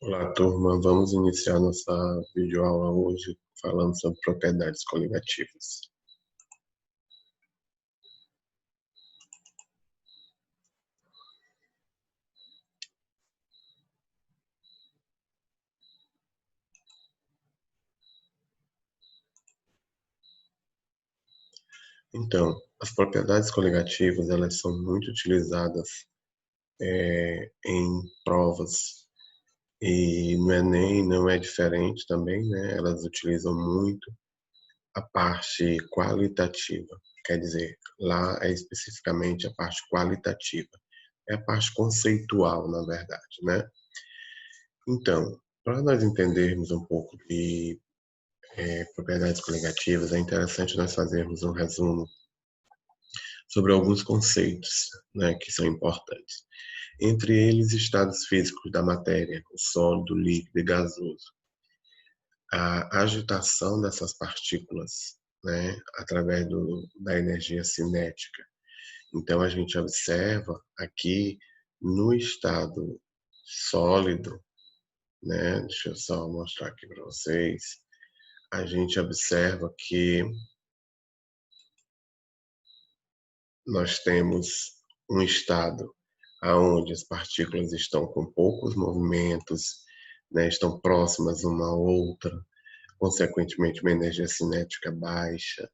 Olá, turma. Vamos iniciar nossa videoaula hoje falando sobre propriedades coligativas. Então, as propriedades coligativas, elas são muito utilizadas em provas e no Enem não é diferente também, né? Elas utilizam muito a parte qualitativa, quer dizer, lá é especificamente a parte qualitativa, é a parte conceitual, na verdade, né? Então, para nós entendermos um pouco de propriedades coligativas, é interessante nós fazermos um resumo sobre alguns conceitos, né, que são importantes. Entre eles, estados físicos da matéria, o sólido, líquido e gasoso. A agitação dessas partículas, né, através da energia cinética. Então, a gente observa aqui no estado sólido, né, deixa eu só mostrar aqui para vocês, a gente observa que nós temos um estado onde as partículas estão com poucos movimentos, né, estão próximas uma à outra, consequentemente uma energia cinética baixa,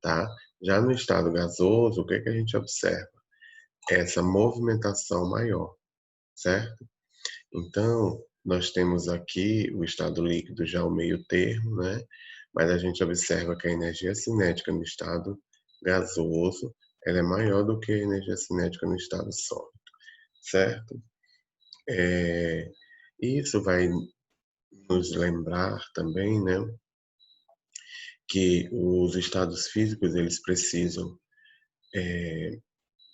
tá? Já no estado gasoso, o que a gente observa? Essa movimentação maior, certo? Então, nós temos aqui o estado líquido já o meio termo, né? Mas a gente observa que a energia cinética no estado gasoso ela é maior do que a energia cinética no estado sólido, certo? Isso vai nos lembrar também, né, que os estados físicos eles precisam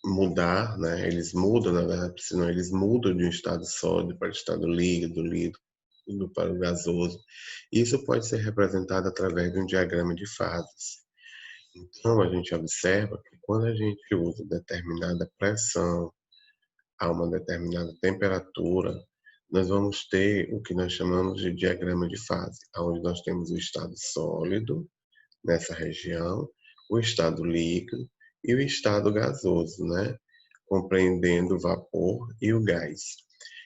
mudar, né? Eles mudam, na verdade, senão eles mudam de um estado sólido para o estado líquido, líquido para o gasoso. Isso pode ser representado através de um diagrama de fases. Então, a gente observa que quando a gente usa determinada pressão a uma determinada temperatura, nós vamos ter o que nós chamamos de diagrama de fase, onde nós temos o estado sólido, nessa região, o estado líquido e o estado gasoso, né? Compreendendo o vapor e o gás.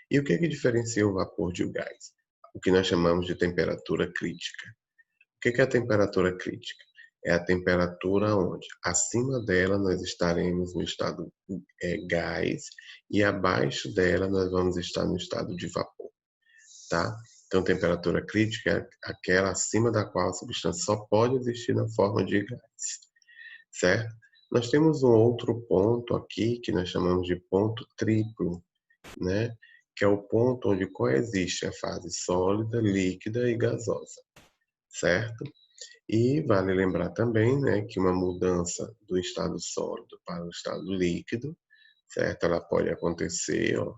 E o que diferencia o vapor de o gás? O que nós chamamos de temperatura crítica. O que é a temperatura crítica? É a temperatura onde, acima dela, nós estaremos no estado gás e abaixo dela nós vamos estar no estado de vapor, tá? Então, temperatura crítica é aquela acima da qual a substância só pode existir na forma de gás, certo? Nós temos um outro ponto aqui que nós chamamos de ponto triplo, né? Que é o ponto onde coexiste a fase sólida, líquida e gasosa, certo? E vale lembrar também, né, que uma mudança do estado sólido para o estado líquido, certo? Ela pode acontecer, ó,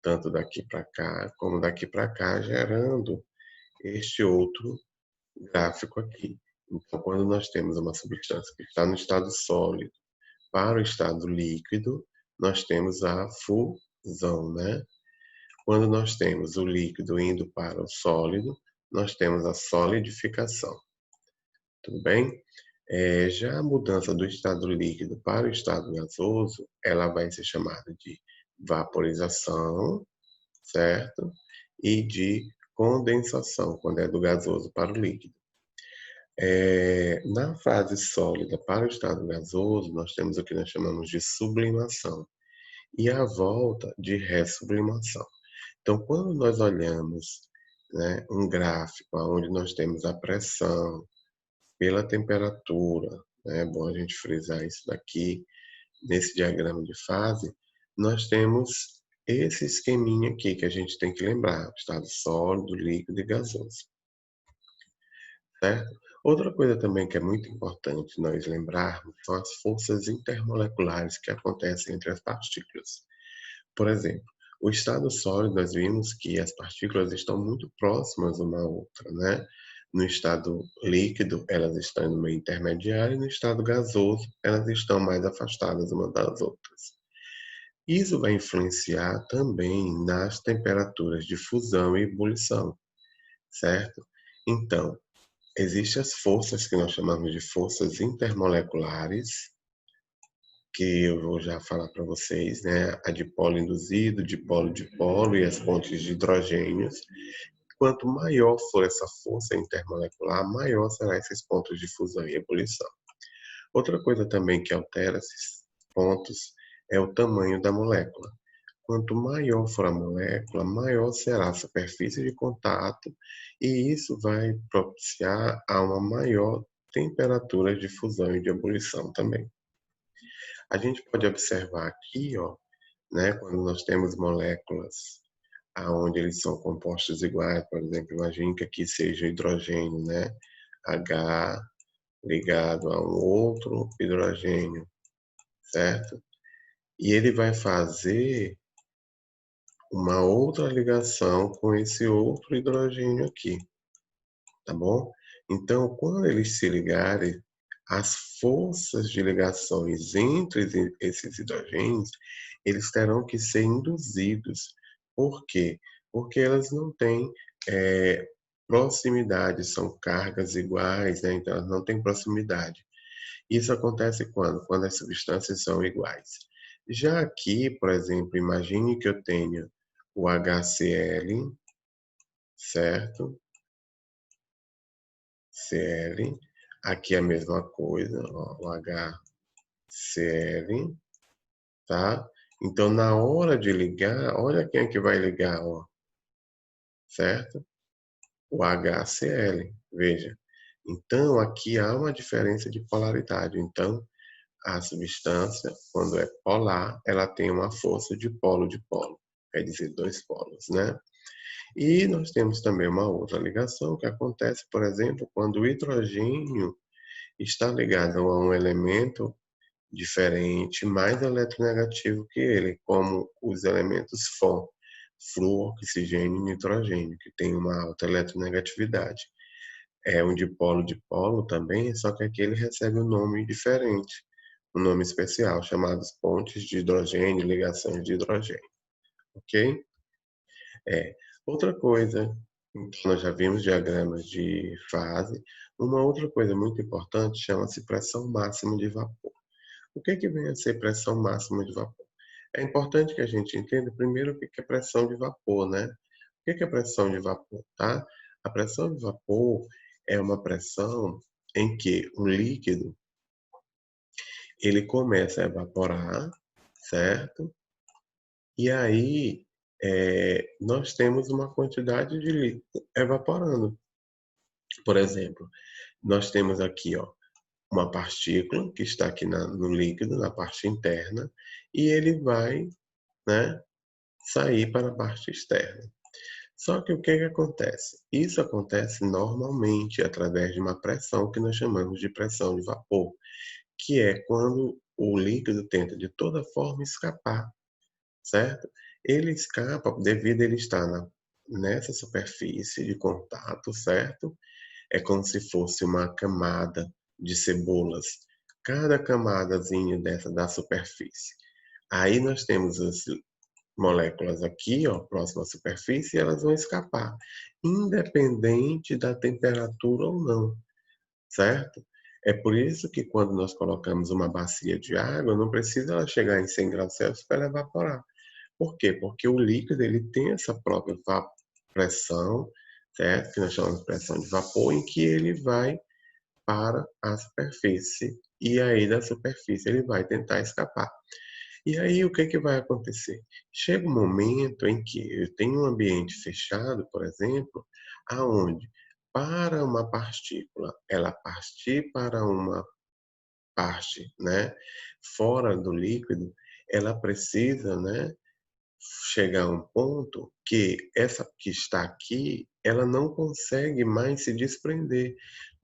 tanto daqui para cá como daqui para cá, gerando este outro gráfico aqui. Então, quando nós temos uma substância que está no estado sólido para o estado líquido, nós temos a fusão, né? Quando nós temos o líquido indo para o sólido, nós temos a solidificação. Tudo bem? Já a mudança do estado líquido para o estado gasoso, ela vai ser chamada de vaporização, certo? E de condensação, quando é do gasoso para o líquido. Na fase sólida para o estado gasoso, nós temos o que nós chamamos de sublimação e a volta de ressublimação. Então, quando nós olhamos, né, um gráfico onde nós temos a pressão pela temperatura, né, é bom a gente frisar isso daqui, nesse diagrama de fase, nós temos esse esqueminha aqui que a gente tem que lembrar, estado sólido, líquido e gasoso, certo? Outra coisa também que é muito importante nós lembrarmos são as forças intermoleculares que acontecem entre as partículas. Por exemplo, o estado sólido, nós vimos que as partículas estão muito próximas uma à outra, né? No estado líquido, elas estão no meio intermediário, e no estado gasoso, elas estão mais afastadas uma das outras. Isso vai influenciar também nas temperaturas de fusão e ebulição, certo? Então, existem as forças que nós chamamos de forças intermoleculares, que eu vou já falar para vocês, né? A dipolo induzido, dipolo e as pontes de hidrogênios. Quanto maior for essa força intermolecular, maior serão esses pontos de fusão e ebulição. Outra coisa também que altera esses pontos é o tamanho da molécula. Quanto maior for a molécula, maior será a superfície de contato e isso vai propiciar a uma maior temperatura de fusão e de ebulição também. A gente pode observar aqui, ó, né, quando nós temos moléculas aonde eles são compostos iguais, por exemplo, imagine que aqui seja hidrogênio, né, H ligado a um outro hidrogênio, certo? E ele vai fazer uma outra ligação com esse outro hidrogênio aqui, tá bom? Então, quando eles se ligarem, as forças de ligações entre esses hidrogênios, eles terão que ser induzidos. Por quê? Porque elas não têm proximidade, são cargas iguais, né? Então elas não têm proximidade. Isso acontece quando? Quando as substâncias são iguais. Já aqui, por exemplo, imagine que eu tenha o HCl, certo? Cl. Aqui é a mesma coisa, ó, o HCl, tá? Então, na hora de ligar, olha quem é que vai ligar, ó, certo? O HCl, veja. Então, aqui há uma diferença de polaridade. Então, a substância, quando é polar, ela tem uma força de polo, quer dizer, dois polos, né? E nós temos também uma outra ligação que acontece, por exemplo, quando o hidrogênio está ligado a um elemento diferente, mais eletronegativo que ele, como os elementos FO, flúor, oxigênio e nitrogênio, que tem uma alta eletronegatividade. É um dipolo também, só que aqui ele recebe um nome diferente, um nome especial, chamado pontes de hidrogênio, ligações de hidrogênio, ok? É. Outra coisa, então nós já vimos diagramas de fase. Uma outra coisa muito importante chama-se pressão máxima de vapor. O que que vem a ser pressão máxima de vapor? É importante que a gente entenda primeiro o que que é pressão de vapor, né? O que que é pressão de vapor, tá? A pressão de vapor é uma pressão em que um líquido ele começa a evaporar, certo? E aí nós temos uma quantidade de líquido evaporando. Por exemplo, nós temos aqui, ó, uma partícula que está aqui no líquido, na parte interna, e ele vai, né, sair para a parte externa. Só que o que que acontece? Isso acontece normalmente através de uma pressão que nós chamamos de pressão de vapor, que é quando o líquido tenta de toda forma escapar, certo? Ele escapa devido a ele estar nessa superfície de contato, certo? É como se fosse uma camada de cebolas, cada camadazinha dessa da superfície. Aí nós temos as moléculas aqui, ó, próximo à superfície, e elas vão escapar, independente da temperatura ou não, certo? É por isso que quando nós colocamos uma bacia de água, não precisa ela chegar em 100 graus Celsius para ela evaporar. Por quê? Porque o líquido ele tem essa própria pressão, certo? Que nós chamamos de pressão de vapor, em que ele vai para a superfície e aí da superfície ele vai tentar escapar. E aí o que que vai acontecer? Chega um momento em que eu tenho um ambiente fechado, por exemplo, aonde para uma partícula ela partir para uma parte, né, fora do líquido, ela precisa, né, chegar a um ponto que essa que está aqui, ela não consegue mais se desprender,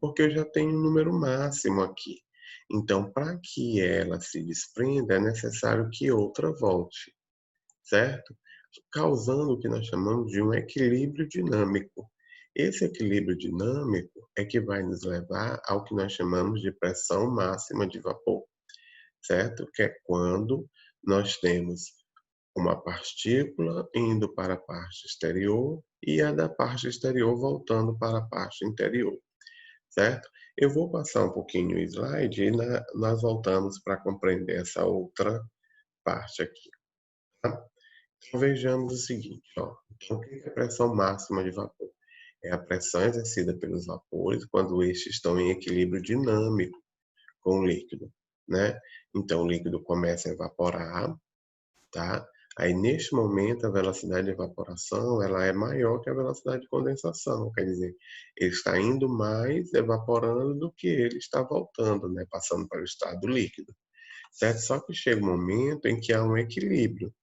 porque eu já tenho um número máximo aqui. Então, para que ela se desprenda, é necessário que outra volte, certo? Causando o que nós chamamos de um equilíbrio dinâmico. Esse equilíbrio dinâmico é que vai nos levar ao que nós chamamos de pressão máxima de vapor, certo? Que é quando nós temos uma partícula indo para a parte exterior e a da parte exterior voltando para a parte interior, certo? Eu vou passar um pouquinho o slide e nós voltamos para compreender essa outra parte aqui, tá? Então, vejamos o seguinte, ó. Então, o que é a pressão máxima de vapor? É a pressão exercida pelos vapores quando estes estão em equilíbrio dinâmico com o líquido, né? Então, o líquido começa a evaporar, tá? Aí, neste momento, a velocidade de evaporação ela é maior que a velocidade de condensação, quer dizer, ele está indo mais evaporando do que ele está voltando, né? Passando para o estado líquido, certo? Só que chega um momento em que há um equilíbrio,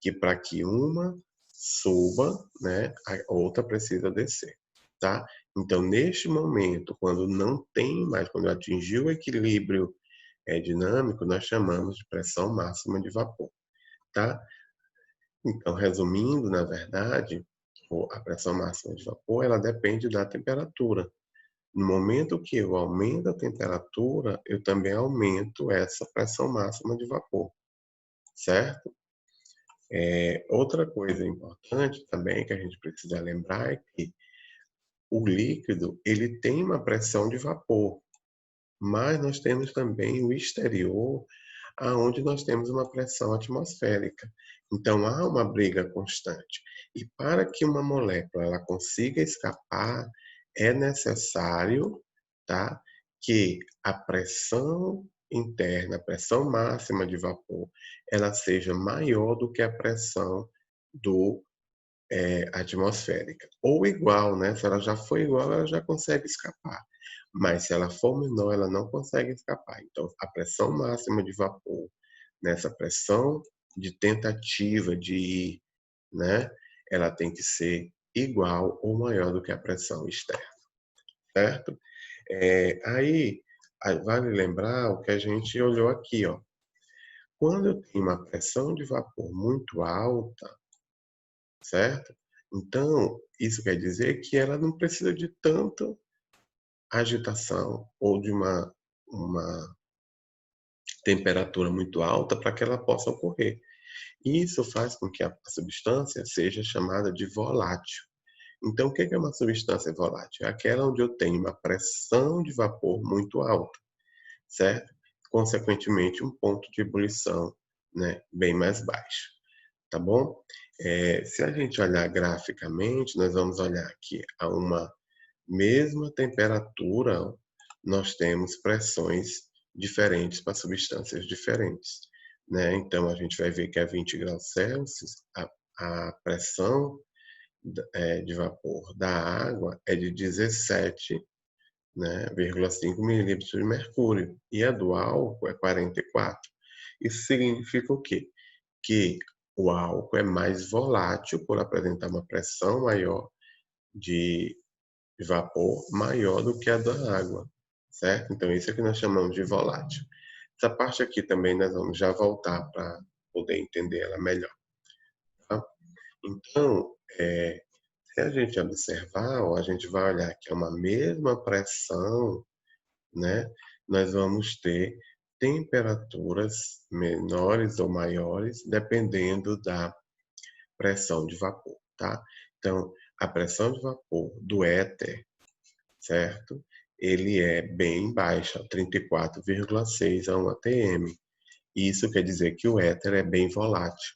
que para que uma suba, né, a outra precisa descer, tá? Então, neste momento, quando não tem mais, quando atingiu o equilíbrio dinâmico, nós chamamos de pressão máxima de vapor, tá? Então, resumindo, na verdade, a pressão máxima de vapor, ela depende da temperatura. No momento que eu aumento a temperatura, eu também aumento essa pressão máxima de vapor, certo? Outra coisa importante também que a gente precisa lembrar é que o líquido ele tem uma pressão de vapor, mas nós temos também o exterior, aonde nós temos uma pressão atmosférica. Então há uma briga constante. E para que uma molécula ela consiga escapar, é necessário, tá, que a pressão interna, a pressão máxima de vapor, ela seja maior do que a pressão do atmosférica. Ou igual, né? Se ela já for igual, ela já consegue escapar. Mas se ela for menor, ela não consegue escapar. Então, a pressão máxima de vapor, nessa pressão de tentativa de ir, né? Ela tem que ser igual ou maior do que a pressão externa, certo? Aí, vale lembrar o que a gente olhou aqui, ó. Quando eu tenho uma pressão de vapor muito alta, certo? Então, isso quer dizer que ela não precisa de tanta agitação ou de uma temperatura muito alta para que ela possa ocorrer. E isso faz com que a substância seja chamada de volátil. Então, o que é uma substância volátil? É aquela onde eu tenho uma pressão de vapor muito alta, certo? Consequentemente, um ponto de ebulição, né, bem mais baixo, tá bom? Se a gente olhar graficamente, nós vamos olhar aqui a uma mesma temperatura, nós temos pressões diferentes para substâncias diferentes, né? Então, a gente vai ver que a 20 graus Celsius, a pressão de vapor da água é de 17, né, 0,5 milímetros de mercúrio, e a do álcool é 44. Isso significa o quê? Que o álcool é mais volátil por apresentar uma pressão maior de vapor maior do que a da água, certo? Então, isso é que nós chamamos de volátil. Essa parte aqui também nós vamos já voltar para poder entender ela melhor, tá? Então, se a gente observar, ó, a gente vai olhar que é uma mesma pressão, né? Nós vamos ter temperaturas menores ou maiores, dependendo da pressão de vapor, tá? Então, a pressão de vapor do éter, certo? Ele é bem baixa, 34,6 a 1 atm. Isso quer dizer que o éter é bem volátil,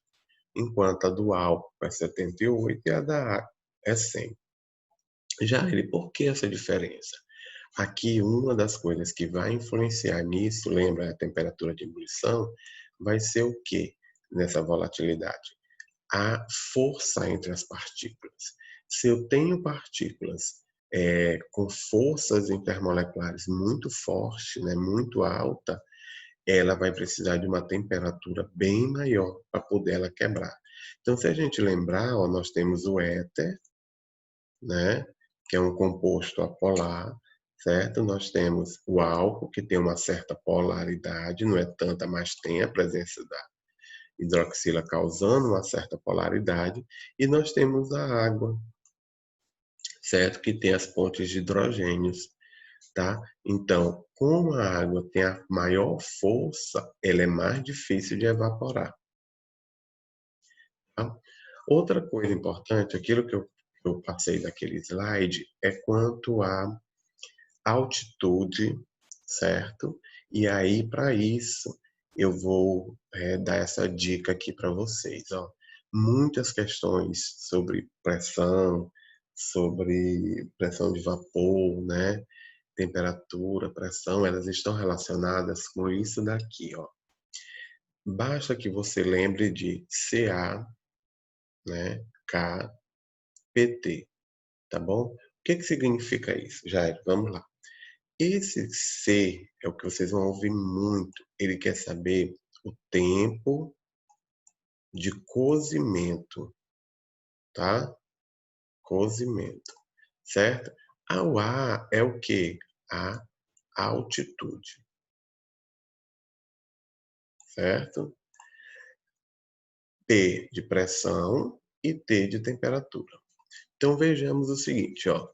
enquanto a do álcool é 78 e a da água é 100. Já ele, por que essa diferença? Aqui, uma das coisas que vai influenciar nisso, lembra a temperatura de ebulição, vai ser o que nessa volatilidade? A força entre as partículas. Se eu tenho partículas com forças intermoleculares muito forte, né, muito alta, ela vai precisar de uma temperatura bem maior para poder ela quebrar. Então, se a gente lembrar, ó, nós temos o éter, né, que é um composto apolar, certo? Nós temos o álcool, que tem uma certa polaridade, não é tanta, mas tem a presença da hidroxila causando uma certa polaridade, e nós temos a água, certo? Que tem as pontes de hidrogênios, tá? Então, como a água tem a maior força, ela é mais difícil de evaporar, Outra coisa importante, aquilo que eu passei daquele slide, é quanto à altitude, certo? E aí, para isso, eu vou dar essa dica aqui para vocês, ó. Muitas questões sobre pressão de vapor, né? Temperatura, pressão, elas estão relacionadas com isso daqui, ó. Basta que você lembre de CA, né? K, PT, tá bom? O que que significa isso, Jair? Vamos lá. Esse C é o que vocês vão ouvir muito. Ele quer saber o tempo de cozimento, tá? Cozimento, certo? O A é o quê? A altitude, certo? P de pressão e T de temperatura. Então vejamos o seguinte, ó.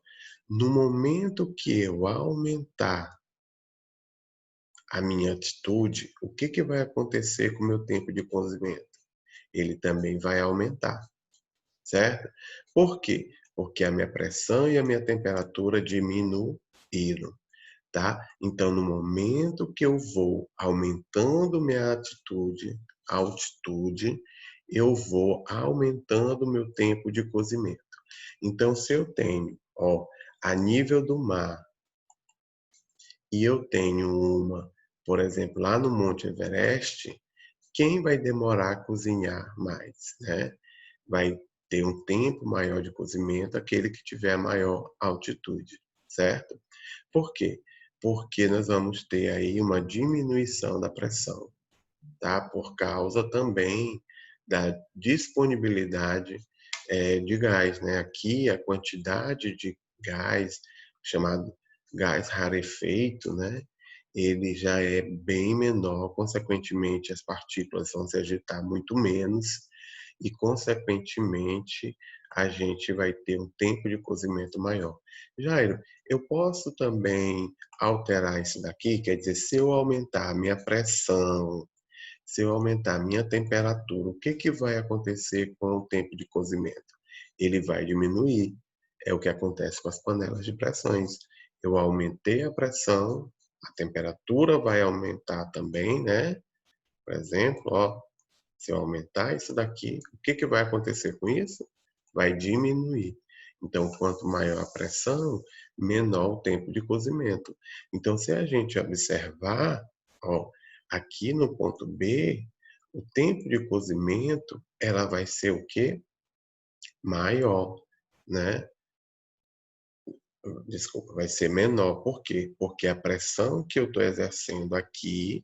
No momento que eu aumentar a minha altitude, o que que vai acontecer com o meu tempo de cozimento? Ele também vai aumentar, certo? Por quê? Porque a minha pressão e a minha temperatura diminuíram, tá? Então, no momento que eu vou aumentando minha altitude, eu vou aumentando o meu tempo de cozimento. Então, se eu tenho, ó, a nível do mar, e eu tenho por exemplo, lá no Monte Everest, quem vai demorar a cozinhar mais, né? Vai ter um tempo maior de cozimento aquele que tiver maior altitude, certo? Por quê? Porque nós vamos ter aí uma diminuição da pressão, tá? Por causa também da disponibilidade de gás, né? Aqui a quantidade de gás, chamado gás rarefeito, né? Ele já é bem menor, consequentemente as partículas vão se agitar muito menos e, consequentemente, a gente vai ter um tempo de cozimento maior. Jairo, eu posso também alterar isso daqui, quer dizer, se eu aumentar a minha pressão, se eu aumentar a minha temperatura, o que que vai acontecer com o tempo de cozimento? Ele vai diminuir. É o que acontece com as panelas de pressões. Eu aumentei a pressão, a temperatura vai aumentar também, né? Por exemplo, ó, se eu aumentar isso daqui, o que que vai acontecer com isso? Vai diminuir. Então, quanto maior a pressão, menor o tempo de cozimento. Então, se a gente observar, ó, aqui no ponto B, o tempo de cozimento, ela vai ser o quê? Maior, né? Desculpa, vai ser menor. Por quê? Porque a pressão que eu estou exercendo aqui,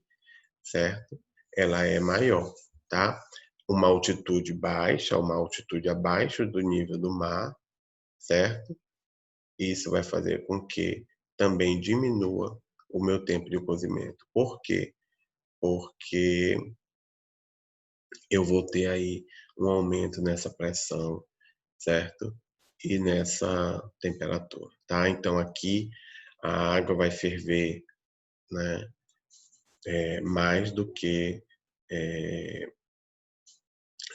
certo? Ela é maior, tá? Uma altitude baixa, uma altitude abaixo do nível do mar, certo? Isso vai fazer com que também diminua o meu tempo de cozimento. Por quê? Porque eu vou ter aí um aumento nessa pressão, certo? E nessa temperatura, tá? Então aqui a água vai ferver, né? Mais do que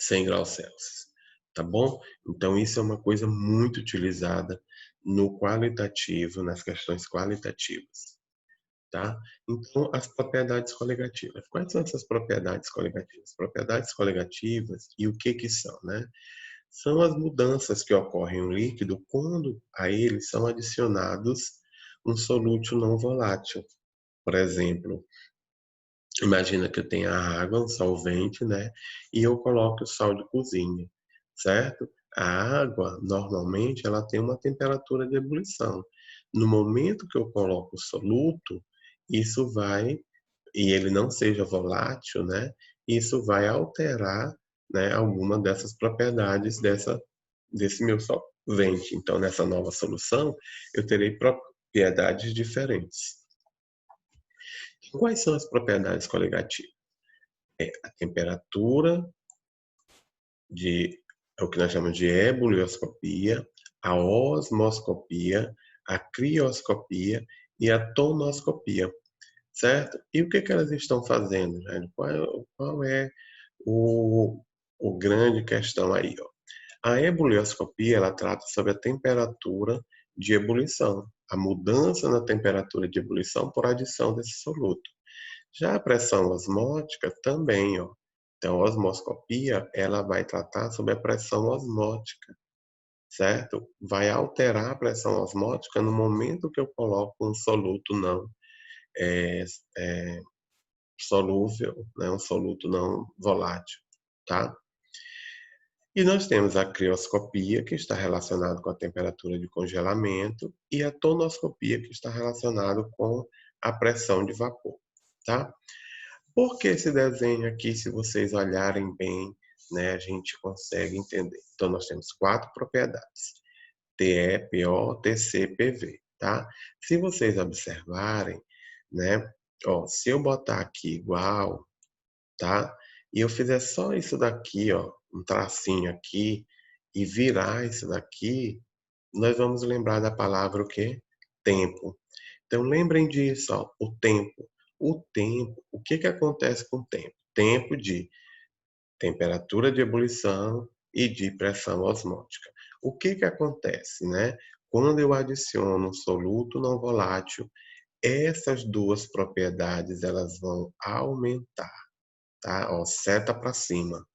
100 graus Celsius, tá bom? Então isso é uma coisa muito utilizada no qualitativo, nas questões qualitativas, tá? Então, as propriedades coligativas. Quais são essas propriedades coligativas? Propriedades coligativas e o que que são, né? São as mudanças que ocorrem no líquido quando a eles são adicionados um solútil não volátil. Por exemplo, imagina que eu tenha água, um solvente, né? E eu coloco o sal de cozinha, certo? A água, normalmente, ela tem uma temperatura de ebulição. No momento que eu coloco o soluto, isso vai, e ele não seja volátil, né? Isso vai alterar, né, alguma dessas propriedades desse meu solvente. Então, nessa nova solução, eu terei propriedades diferentes. Quais são as propriedades coligativas? A temperatura é o que nós chamamos de ebulioscopia, a osmoscopia, a crioscopia e a tonoscopia, certo? E o que que elas estão fazendo, Jair? Qual é o grande questão aí, ó? A ebulioscopia, ela trata sobre a temperatura de ebulição, a mudança na temperatura de ebulição por adição desse soluto. Já a pressão osmótica também, ó. Então, a osmoscopia, ela vai tratar sobre a pressão osmótica, certo? Vai alterar a pressão osmótica no momento que eu coloco um soluto não é, é, solúvel, né? Um soluto não volátil, tá? E nós temos a crioscopia, que está relacionado com a temperatura de congelamento, e a tonoscopia, que está relacionado com a pressão de vapor, tá? Por que esse desenho aqui, se vocês olharem bem, né, a gente consegue entender. Então, nós temos 4 propriedades: TE, PO, TC, PV, tá? Se vocês observarem, né, ó, se eu botar aqui igual, tá? E eu fizer só isso daqui, ó, um tracinho aqui, e virar isso daqui, nós vamos lembrar da palavra o quê? Tempo. Então lembrem disso, ó, o tempo. O tempo, o que que acontece com o tempo? Tempo de temperatura de ebulição e de pressão osmótica. O que que acontece, né? Quando eu adiciono um soluto não volátil, essas duas propriedades elas vão aumentar, tá? Ó, seta para cima,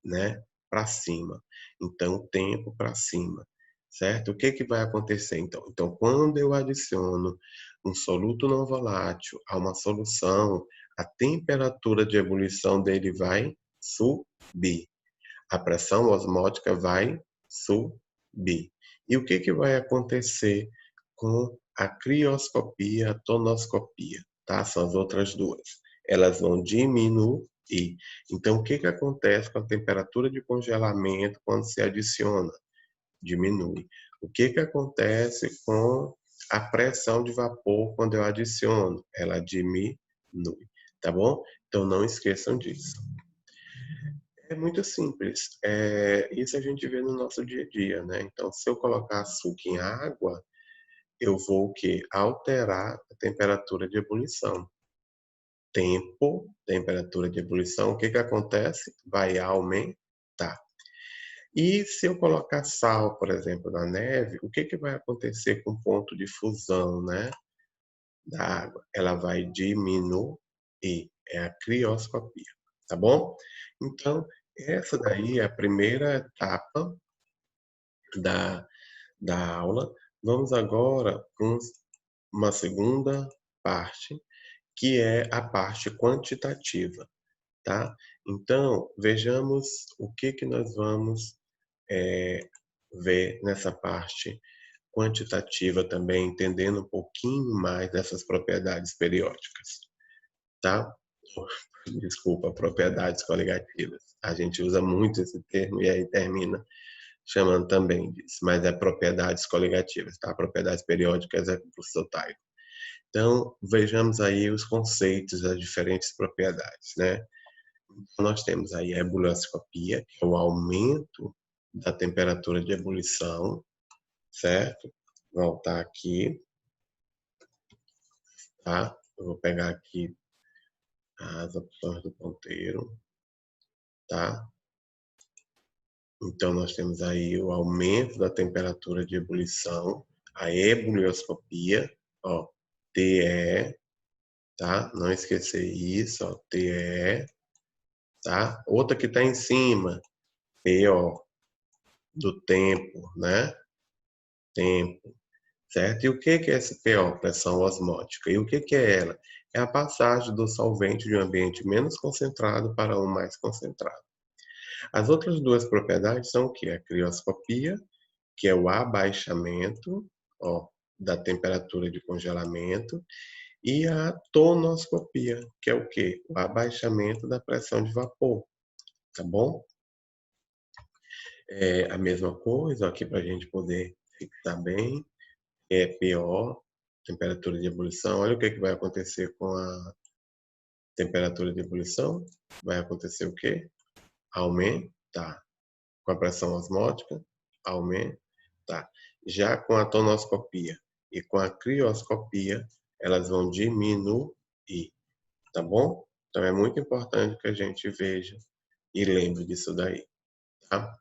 né? Para cima. Então, tempo para cima, certo? O que que vai acontecer então? Então, quando eu adiciono um soluto não volátil a uma solução, a temperatura de ebulição dele vai subir. A pressão osmótica vai subir. E o que que vai acontecer com a crioscopia, a tonoscopia, tá? São as outras duas. Elas vão diminuir. Então, o que que acontece com a temperatura de congelamento quando se adiciona? Diminui. O que que acontece com a pressão de vapor quando eu adiciono? Ela diminui, tá bom? Então, não esqueçam disso. É muito simples. Isso a gente vê no nosso dia a dia, né? Então, se eu colocar açúcar em água, eu vou o quê? Alterar a temperatura de ebulição. Tempo, temperatura de ebulição, o que que acontece? Vai aumentar. E se eu colocar sal, por exemplo, na neve, o que que vai acontecer com o ponto de fusão, né, da água? Ela vai diminuir. É a crioscopia, tá bom? Então, essa daí é a primeira etapa da, da aula. Vamos agora com uma segunda parte, que é a parte quantitativa, tá? Então, vejamos o que que nós vamos ver nessa parte quantitativa também, entendendo um pouquinho mais dessas propriedades periódicas, tá? Desculpa, propriedades coligativas. A gente usa muito esse termo e aí termina chamando também disso, mas é propriedades coligativas, tá? Propriedades periódicas é com o professor Taio. Então, vejamos aí os conceitos das diferentes propriedades, né? Então, nós temos aí a ebulioscopia, que é o aumento da temperatura de ebulição, certo? Vou voltar aqui, tá? Eu vou pegar aqui as opções do ponteiro, tá? Então, nós temos aí o aumento da temperatura de ebulição, a ebulioscopia, ó, TE, tá? Não esquecer isso, ó, TE, tá? Outra que está em cima, PO, do tempo, né? Tempo, certo? E o que que é esse PO, pressão osmótica? E o que que é ela? É a passagem do solvente de um ambiente menos concentrado para um mais concentrado. As outras duas propriedades são o que? A crioscopia, que é o abaixamento, ó, da temperatura de congelamento, e a tonoscopia, que é o quê? O abaixamento da pressão de vapor, tá bom? É a mesma coisa aqui para a gente poder fixar bem, é PO, temperatura de ebulição. Olha o que que vai acontecer com a temperatura de ebulição. Vai acontecer o quê? Aumentar. Com a pressão osmótica, aumentar. Já com a tonoscopia e com a crioscopia, elas vão diminuir, tá bom? Então é muito importante que a gente veja e lembre disso daí, tá?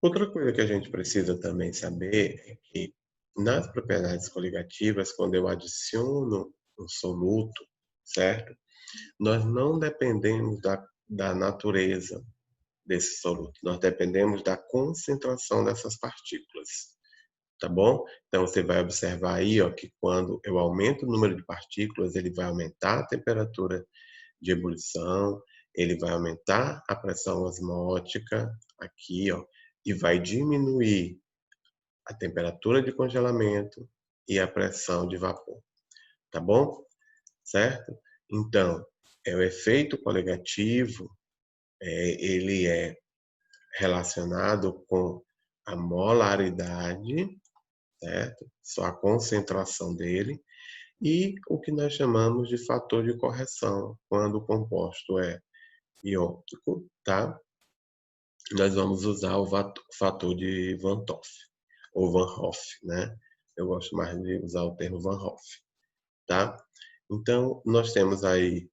Outra coisa que a gente precisa também saber é que nas propriedades coligativas, quando eu adiciono um soluto, certo? Nós não dependemos da natureza desse soluto, nós dependemos da concentração dessas partículas, tá bom? Então você vai observar aí, ó, que quando eu aumento o número de partículas, ele vai aumentar a temperatura de ebulição, ele vai aumentar a pressão osmótica aqui, ó, e vai diminuir a temperatura de congelamento e a pressão de vapor, tá bom? Certo? Então, o efeito coligativo, ele é relacionado com a molaridade, certo? Só a concentração dele, e o que nós chamamos de fator de correção, quando o composto é iônico, tá? Nós vamos usar o fator de Van Hoff, ou Van Hoff, né? Eu gosto mais de usar o termo Van Hoff, tá? Então, nós temos aí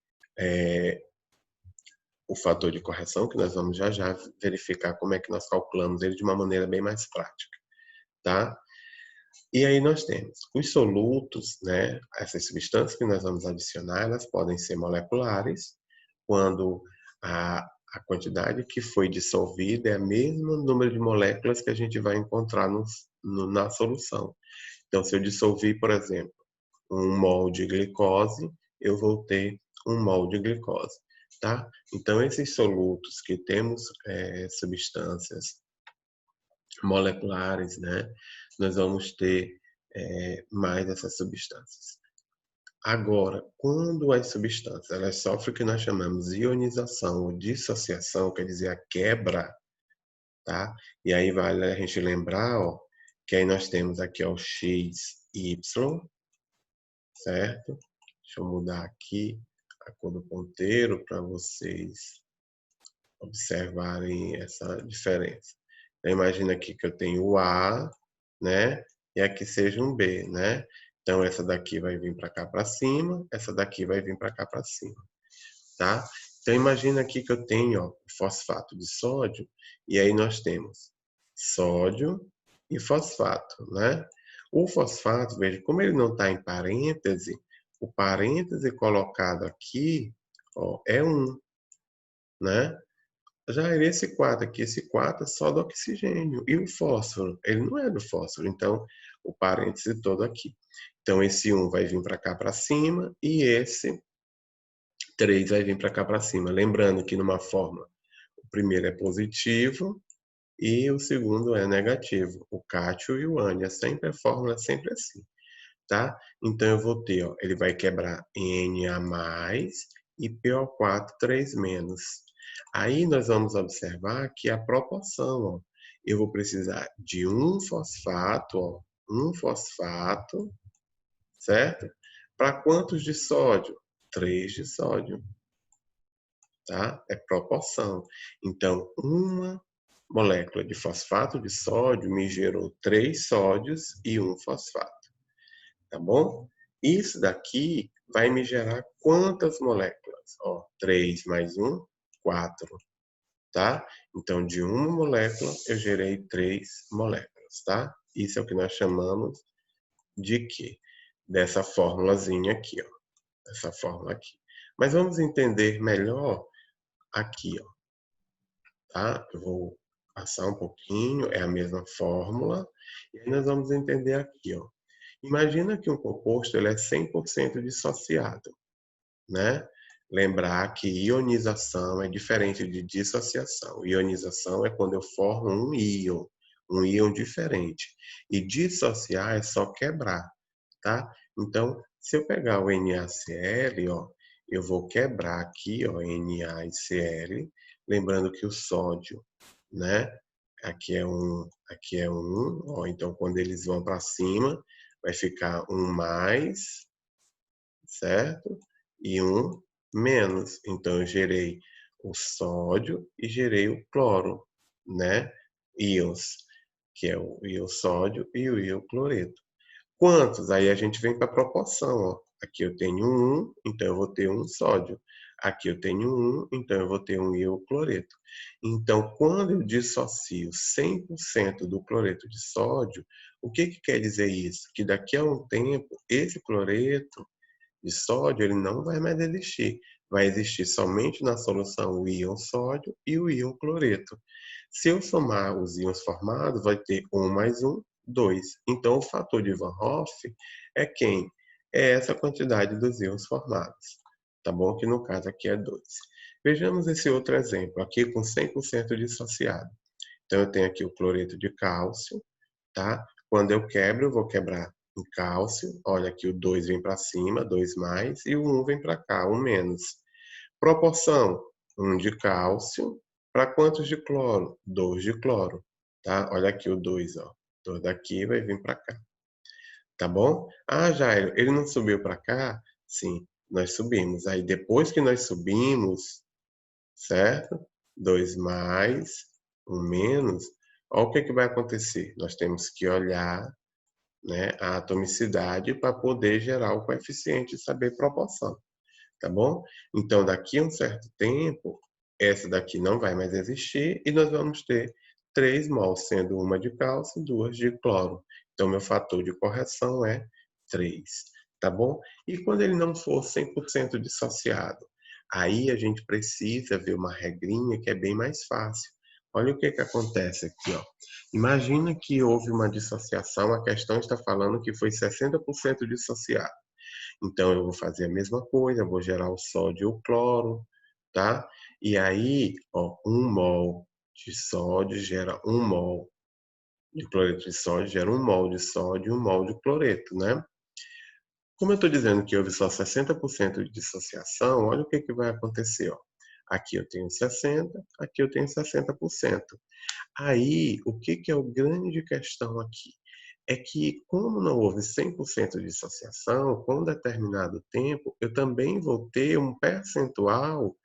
o fator de correção, que nós vamos já já verificar como é que nós calculamos ele de uma maneira bem mais prática, tá? E aí nós temos os solutos, né? Essas substâncias que nós vamos adicionar, elas podem ser moleculares, quando a quantidade que foi dissolvida é o mesmo número de moléculas que a gente vai encontrar na solução. Então, se eu dissolver, por exemplo, 1 mol de glicose, eu vou ter 1 mol de glicose, tá? Então, esses solutos que temos substâncias moleculares, né? Nós vamos ter mais essas substâncias. Agora, quando as substâncias elas sofrem o que nós chamamos de ionização ou dissociação, quer dizer, a quebra, tá? E aí vale a gente lembrar, ó, que aí nós temos aqui ó, o X, Y, certo? Deixa eu mudar aqui a cor do ponteiro para vocês observarem essa diferença. Então, imagina aqui que eu tenho o A, né? E aqui seja um B, né? Então, essa daqui vai vir para cá para cima, essa daqui vai vir para cá para cima, tá? Então, imagina aqui que eu tenho ó, o fosfato de sódio, e aí nós temos sódio e fosfato, né? O fosfato, veja, como ele não está em parêntese, o parêntese colocado aqui ó, é 1, né? Já esse 4 aqui, esse 4 é só do oxigênio. E o fósforo? Ele não é do fósforo, então o parêntese todo aqui. Então esse 1 vai vir para cá para cima e esse 3 vai vir para cá para cima. Lembrando que numa fórmula, o primeiro é positivo e o segundo é negativo. O cátio e o ânion. A fórmula é sempre assim, tá? Então eu vou ter, ó, ele vai quebrar em Na+, e PO4 3-. Aí nós vamos observar que a proporção, ó, eu vou precisar de um fosfato, ó, um fosfato, certo? Para quantos de sódio? 3 de sódio, tá? É proporção. Então, uma molécula de fosfato de sódio me gerou 3 sódios e um fosfato, tá bom? Isso daqui vai me gerar quantas moléculas? Ó, 3 mais 1, 4, tá? Então, de uma molécula, eu gerei 3 moléculas, tá? Isso é o que nós chamamos de quê? Dessa formulazinha aqui, ó. Essa fórmula aqui. Mas vamos entender melhor aqui, ó, tá? Eu vou passar um pouquinho, é a mesma fórmula, e aí nós vamos entender aqui, ó. Imagina que um composto ele é 100% dissociado, né? Lembrar que ionização é diferente de dissociação. Ionização é quando eu formo um íon diferente. E dissociar é só quebrar, tá? Então, se eu pegar o NaCl, ó, eu vou quebrar aqui, ó, Na e Cl, lembrando que o sódio, né? Aqui é um, ó, então quando eles vão para cima, vai ficar um mais, certo? E um menos. Então, eu gerei o sódio e gerei o cloro, né? Íons, que é o íon sódio e o íon cloreto. Quantos? Aí a gente vem para a proporção, ó. Aqui eu tenho 1, então eu vou ter 1 sódio. Aqui eu tenho 1, então eu vou ter um íon cloreto. Então, quando eu dissocio 100% do cloreto de sódio, o que quer dizer isso? Que daqui a um tempo, esse cloreto de sódio ele não vai mais existir. Vai existir somente na solução o íon sódio e o íon cloreto. Se eu somar os íons formados, vai ter 1 mais 1, 2. Então, o fator de Van Hoff é quem? É essa quantidade dos íons formados. Tá bom? Que no caso aqui é 2. Vejamos esse outro exemplo, aqui com 100% dissociado. Então, eu tenho aqui o cloreto de cálcio, tá? Quando eu quebro, eu vou quebrar em cálcio. Olha aqui, o 2 vem para cima, 2 mais, e o 1 vem para cá, 1 menos. Proporção, 1 de cálcio. Para quantos de cloro? 2 de cloro, tá? Olha aqui o 2, ó. 2 daqui vai vir para cá, tá bom? Ah, Jairo, ele não subiu para cá? Sim, nós subimos. Aí depois que nós subimos, certo? 2 mais, 1 menos. Olha o que vai acontecer. Nós temos que olhar, né, a atomicidade para poder gerar o coeficiente e saber proporção, tá bom? Então, daqui a um certo tempo, essa daqui não vai mais existir e nós vamos ter 3 mols, sendo uma de cálcio e 2 de cloro. Então, meu fator de correção é 3, tá bom? E quando ele não for 100% dissociado, aí a gente precisa ver uma regrinha que é bem mais fácil. Olha o que acontece aqui, ó. Imagina que houve uma dissociação, a questão está falando que foi 60% dissociado. Então, eu vou fazer a mesma coisa, eu vou gerar o sódio e o cloro, tá? E aí, ó, 1 mol de sódio gera 1 mol de cloreto de sódio, gera 1 mol de sódio e 1 mol de cloreto, né? Como eu estou dizendo que houve só 60% de dissociação, olha o que vai acontecer, ó. Aqui eu tenho 60, aqui eu tenho 60%. Aí, o que é o grande questão aqui? É que, como não houve 100% de dissociação, com um determinado tempo, eu também vou ter um percentual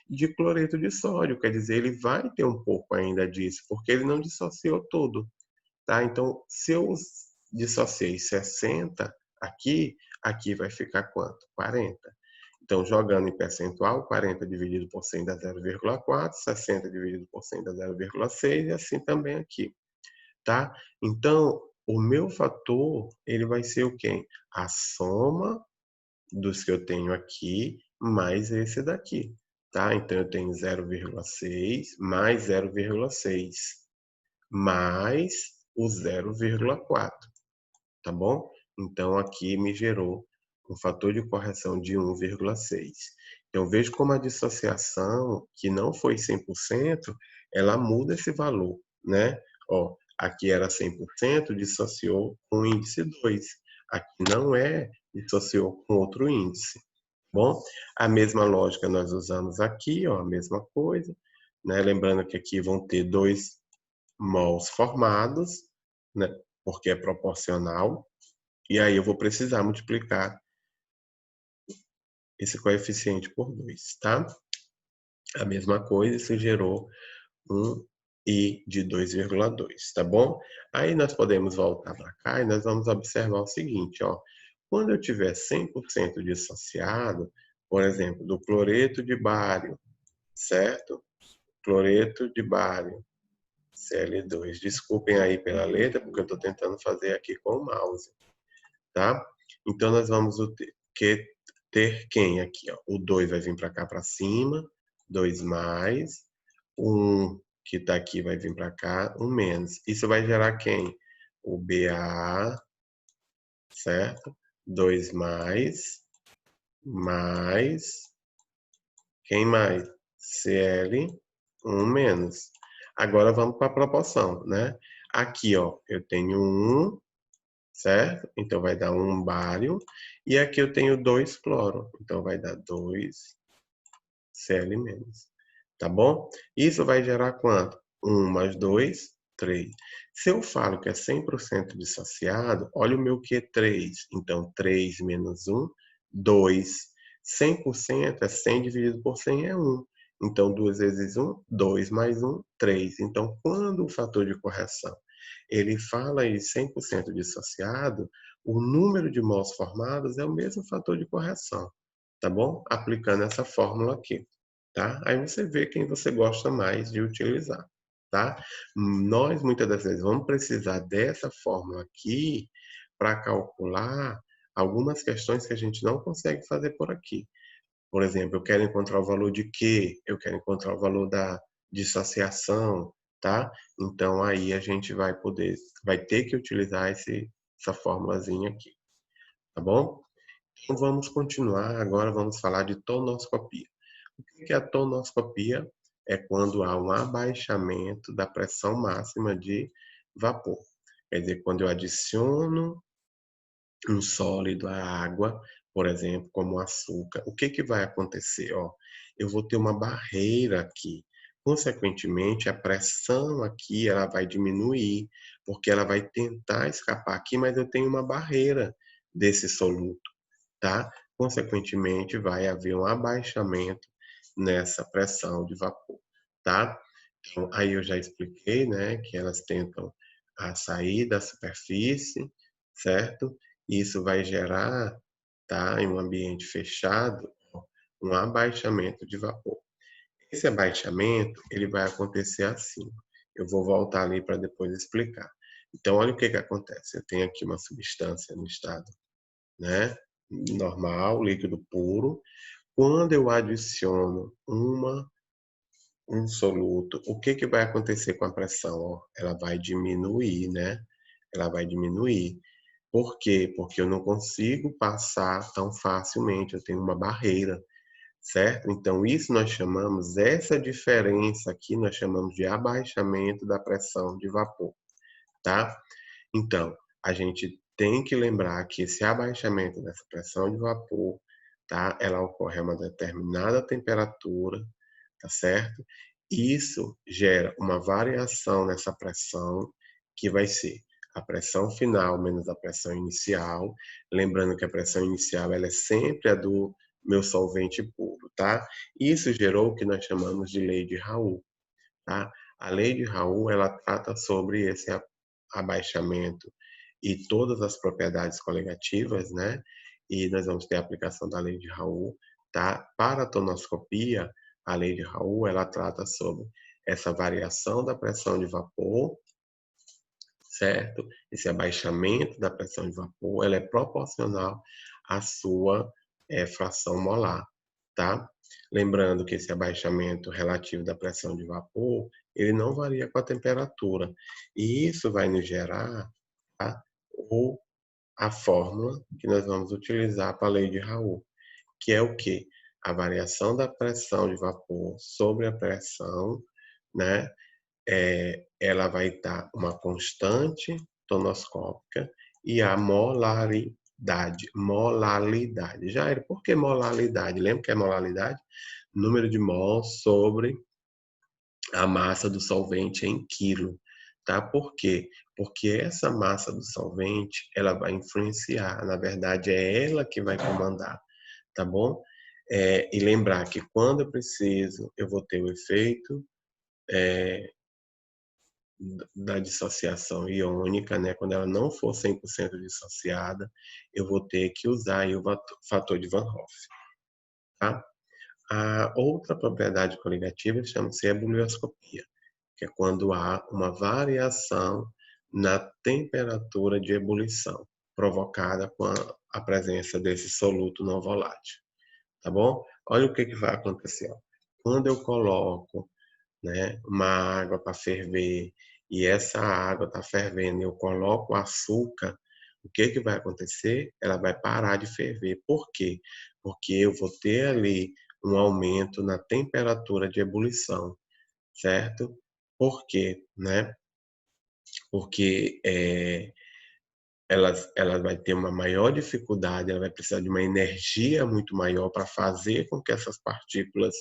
de cloreto de sódio, quer dizer, ele vai ter um pouco ainda disso, porque ele não dissociou tudo, tá? Então, se eu dissociei 60 aqui, aqui vai ficar quanto? 40. Então, jogando em percentual, 40 dividido por 100 dá 0,4, 60 dividido por 100 dá 0,6 e assim também aqui, tá? Então, o meu fator, ele vai ser o quê? A soma dos que eu tenho aqui mais esse daqui, tá? Então, eu tenho 0,6 mais 0,6 mais o 0,4, tá bom? Então, aqui me gerou um fator de correção de 1,6. Então, vejo como a dissociação, que não foi 100%, ela muda esse valor, né? Ó, aqui era 100%, dissociou com o índice 2. Aqui não é, dissociou com outro índice. Bom, a mesma lógica nós usamos aqui, ó, a mesma coisa, né? Lembrando que aqui vão ter 2 mols formados, né? Porque é proporcional. E aí eu vou precisar multiplicar esse coeficiente por 2, tá? A mesma coisa, isso gerou um I de 2,2, tá bom? Aí nós podemos voltar para cá e nós vamos observar o seguinte, ó. Quando eu tiver 100% dissociado, por exemplo, do cloreto de bário, certo? Cloreto de bário, Cl2. Desculpem aí pela letra, porque eu estou tentando fazer aqui com o mouse, tá? Então, nós vamos ter quem aqui, ó? O 2 vai vir para cá para cima, 2 mais, 1 que está aqui vai vir para cá, 1 menos. Isso vai gerar quem? O Ba, certo? 2 mais, quem mais? Cl, 1 menos. Agora vamos para a proporção, né? Aqui, ó, eu tenho 1, certo? Então vai dar 1 bário. E aqui eu tenho 2 cloro. Então vai dar 2 Cl-. Tá bom? Isso vai gerar quanto? 1 mais 2, 3. Se eu falo que é 100% dissociado, olha o meu Q3. Então, 3 menos 1, 2. 100% é 100 dividido por 100 é 1. Então, 2 vezes 1, 2 mais 1, 3. Então, quando o fator de correção ele fala em 100% dissociado, o número de mols formados é o mesmo fator de correção. tá bom? Aplicando essa fórmula aqui, tá? Aí você vê quem você gosta mais de utilizar, tá? Nós, muitas das vezes, vamos precisar dessa fórmula aqui para calcular algumas questões que a gente não consegue fazer por aqui. Por exemplo, eu quero encontrar o valor de Q, eu quero encontrar o valor da dissociação, tá? Então aí a gente vai ter que utilizar essa formulazinha aqui, tá bom? Então vamos continuar, agora vamos falar de tonoscopia. O que é a tonoscopia? É quando há um abaixamento da pressão máxima de vapor. Quer dizer, quando eu adiciono um sólido à água, por exemplo, como o açúcar, o que vai acontecer? Ó, eu vou ter uma barreira aqui. Consequentemente, a pressão aqui ela vai diminuir, porque ela vai tentar escapar aqui, mas eu tenho uma barreira desse soluto, tá? Consequentemente, vai haver um abaixamento nessa pressão de vapor, tá? Então, aí eu já expliquei, né, que elas tentam sair da superfície, certo? Isso vai gerar, tá, em um ambiente fechado, um abaixamento de vapor. Esse abaixamento, ele vai acontecer assim. Eu vou voltar ali para depois explicar. Então, olha o que acontece. Eu tenho aqui uma substância no estado, né, normal, líquido puro. Quando eu adiciono um soluto, o que vai acontecer com a pressão? Ó, ela vai diminuir, né? Ela vai diminuir. Por quê? Porque eu não consigo passar tão facilmente, eu tenho uma barreira, certo? Então, isso nós chamamos, essa diferença aqui, nós chamamos de abaixamento da pressão de vapor, tá? Então, a gente tem que lembrar que esse abaixamento dessa pressão de vapor, tá? Ela ocorre a uma determinada temperatura, tá certo? Isso gera uma variação nessa pressão, que vai ser a pressão final menos a pressão inicial. Lembrando que a pressão inicial ela é sempre a do meu solvente puro, tá? Isso gerou o que nós chamamos de lei de Raoult, tá? A lei de Raoult ela trata sobre esse abaixamento e todas as propriedades coligativas, né? E nós vamos ter a aplicação da lei de Raoult, tá? Para a tonoscopia, a lei de Raoult ela trata sobre essa variação da pressão de vapor, certo? Esse abaixamento da pressão de vapor, ela é proporcional à sua fração molar, tá? Lembrando que esse abaixamento relativo da pressão de vapor, ele não varia com a temperatura. E isso vai nos gerar, tá? A fórmula que nós vamos utilizar para a lei de Raoult, que é o quê? A variação da pressão de vapor sobre a pressão, né? Ela vai estar uma constante tonoscópica e a molaridade. Molalidade. Jair, por que molalidade? Lembra que é molalidade? Número de mols sobre a massa do solvente em quilo. Tá? Por quê? Porque essa massa do solvente, ela vai influenciar. Na verdade, é ela que vai comandar. Tá bom? E lembrar que quando eu preciso, eu vou ter o efeito da dissociação iônica, né? Quando ela não for 100% dissociada, eu vou ter que usar aí o fator de Van Hoff, tá? A outra propriedade coligativa chama-se ebullioscopia, que é quando há uma variação na temperatura de ebulição, provocada com a presença desse soluto não volátil, tá bom? Olha o que vai acontecer. Ó. Quando eu coloco, né, uma água para ferver e essa água está fervendo, eu coloco o açúcar, o que vai acontecer? Ela vai parar de ferver. Por quê? Porque eu vou ter ali um aumento na temperatura de ebulição, certo? Por quê? Né? Porque ela vai ter uma maior dificuldade, ela vai precisar de uma energia muito maior para fazer com que essas partículas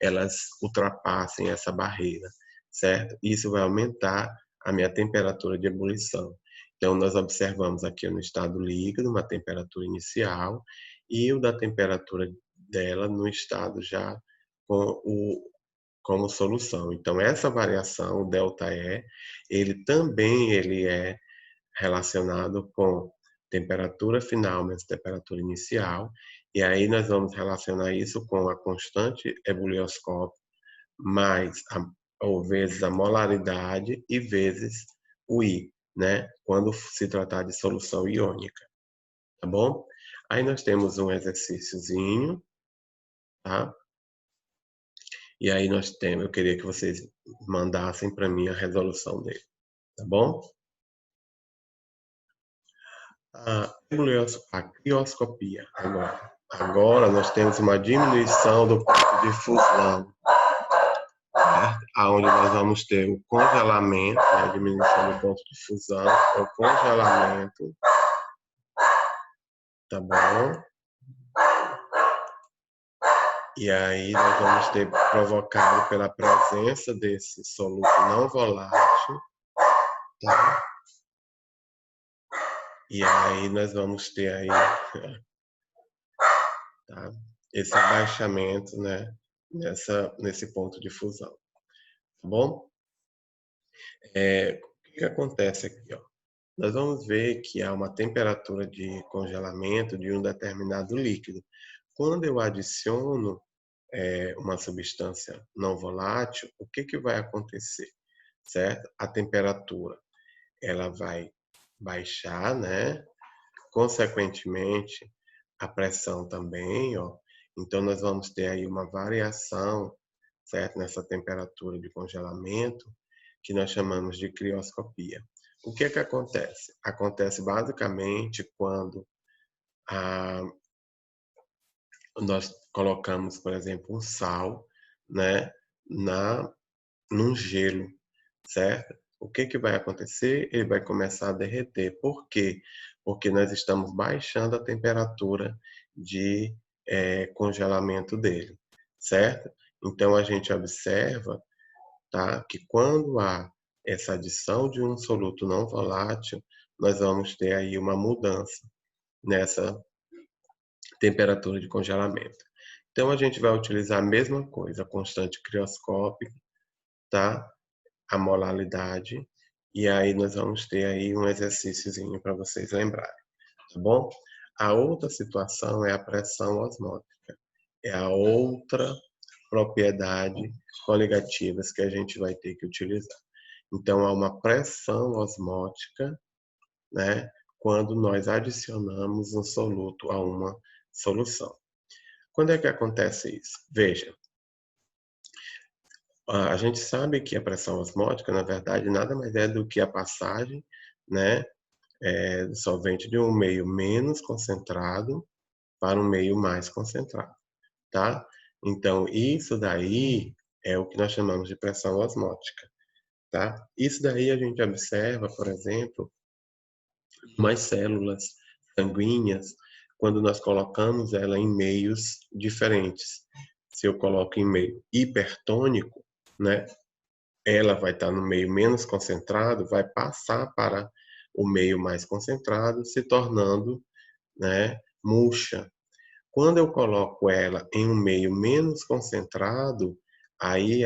elas ultrapassem essa barreira, certo? Isso vai aumentar a minha temperatura de ebulição. Então, nós observamos aqui no estado líquido uma temperatura inicial e o da temperatura dela no estado já com como solução. Então, essa variação, o ΔE, ele também ele é relacionado com temperatura final menos temperatura inicial, e aí nós vamos relacionar isso com a constante ebulioscópica mais ou vezes a molaridade e vezes o I, né? Quando se tratar de solução iônica, tá bom? Aí nós temos um exercíciozinho, tá? E aí eu queria que vocês mandassem para mim a resolução dele, tá bom? A crioscopia agora. Agora nós temos uma diminuição do ponto de fusão, certo? Onde nós vamos ter o congelamento, né? A diminuição do ponto de fusão, o congelamento, tá bom? E aí nós vamos ter provocado pela presença desse soluto não volátil, tá? E aí nós vamos ter aí, tá? Esse abaixamento, né? Nesse ponto de fusão, tá bom? O que acontece aqui, ó? Nós vamos ver que há uma temperatura de congelamento de um determinado líquido. Quando eu adiciono uma substância não volátil, o que vai acontecer? Certo? A temperatura ela vai baixar, né? Consequentemente, a pressão também, ó. Então, nós vamos ter aí uma variação, certo? Nessa temperatura de congelamento, que nós chamamos de crioscopia. O que acontece? Acontece basicamente quando nós colocamos, por exemplo, um sal, né, num gelo, certo? O que vai acontecer? Ele vai começar a derreter. Por quê? Porque nós estamos baixando a temperatura de congelamento dele, certo? Então, a gente observa, tá, que quando há essa adição de um soluto não volátil, nós vamos ter aí uma mudança nessa temperatura de congelamento. Então, a gente vai utilizar a mesma coisa, a constante crioscópica, tá? A molaridade, e aí nós vamos ter aí um exercíciozinho para vocês lembrarem, tá bom? A outra situação é a pressão osmótica. É a outra propriedade coligativas que a gente vai ter que utilizar. Então, há uma pressão osmótica, né, quando nós adicionamos um soluto a uma solução. Quando é que acontece isso? Veja, a gente sabe que a pressão osmótica, na verdade, nada mais é do que a passagem, né, do solvente de um meio menos concentrado para um meio mais concentrado, tá? Então, isso daí é o que nós chamamos de pressão osmótica, tá? Isso daí a gente observa, por exemplo, umas células sanguíneas, quando nós colocamos ela em meios diferentes. Se eu coloco em meio hipertônico, né, ela vai estar no meio menos concentrado, vai passar para o meio mais concentrado, se tornando, né, murcha. Quando eu coloco ela em um meio menos concentrado, aí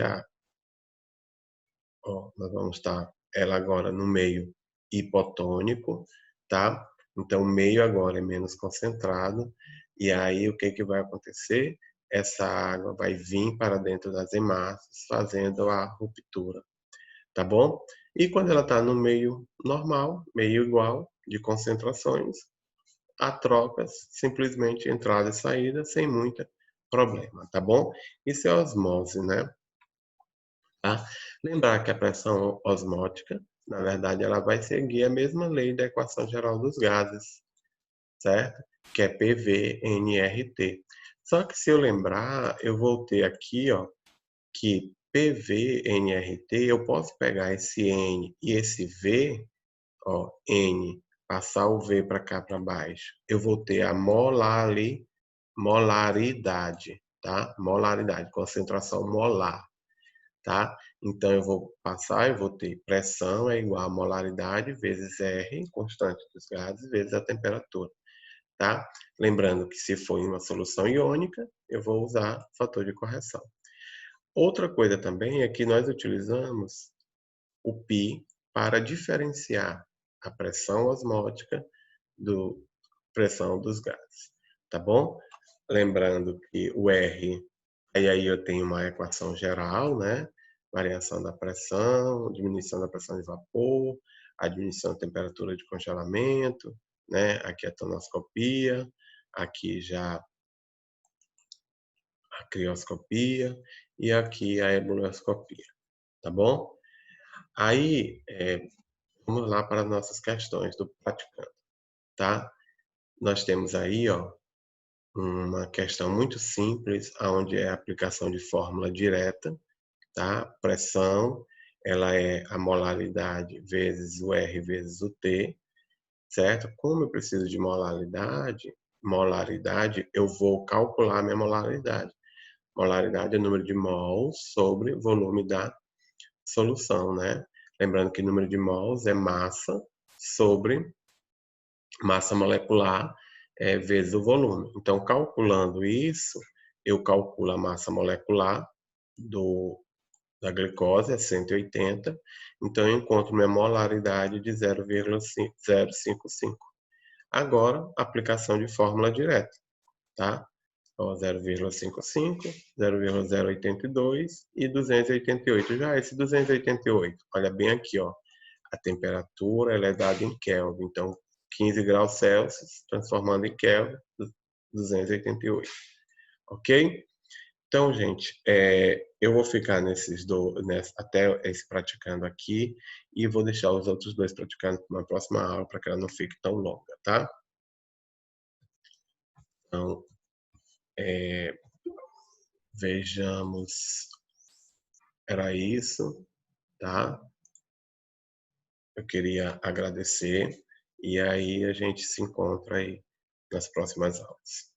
nós vamos estar ela agora no meio hipotônico, tá? Então, o meio agora é menos concentrado, e aí o que vai acontecer? Essa água vai vir para dentro das hemácias, fazendo a ruptura, tá bom? E quando ela está no meio normal, meio igual de concentrações, há trocas, simplesmente entrada e saída, sem muito problema, tá bom? Isso é osmose, né? Tá? Lembrar que a pressão osmótica, na verdade, ela vai seguir a mesma lei da equação geral dos gases, certo? Que é PV-nRT. Só que se eu lembrar, eu vou ter aqui, ó, que PV-nRT, eu posso pegar esse N e esse V, ó, N, passar o V para cá para baixo. Eu vou ter a molaridade, tá? Molaridade, concentração molar, tá? Então, eu vou passar, eu vou ter pressão é igual a molaridade vezes R, constante dos gases, vezes a temperatura, tá? Lembrando que se for em uma solução iônica, eu vou usar fator de correção. Outra coisa também é que nós utilizamos o π para diferenciar a pressão osmótica do pressão dos gases, tá bom? Lembrando que o R, aí eu tenho uma equação geral, né? Variação da pressão, diminuição da pressão de vapor, a diminuição da temperatura de congelamento, né? Aqui a tonoscopia, aqui já a crioscopia e aqui a ebullioscopia, tá bom? Aí, vamos lá para as nossas questões do praticando, tá? Nós temos aí, ó, uma questão muito simples, onde é a aplicação de fórmula direta, tá? Pressão, ela é a molaridade vezes o R vezes o T, certo? Como eu preciso de molaridade, eu vou calcular a minha molaridade. Molaridade é número de mols sobre volume da solução, né? Lembrando que número de mols é massa sobre massa molecular vezes o volume. Então, calculando isso, eu calculo a massa molecular da glicose, é 180, então eu encontro minha molaridade de 0,055. Agora, aplicação de fórmula direta, tá? 0,55, 0,082 e 288. Já esse 288, olha bem aqui, ó, a temperatura ela é dada em Kelvin, então 15 graus Celsius, transformando em Kelvin, 288, ok? Então, gente, eu vou ficar até esse praticando aqui e vou deixar os outros dois praticando na próxima aula para que ela não fique tão longa, tá? Então, vejamos, era isso, tá? Eu queria agradecer e aí a gente se encontra aí nas próximas aulas.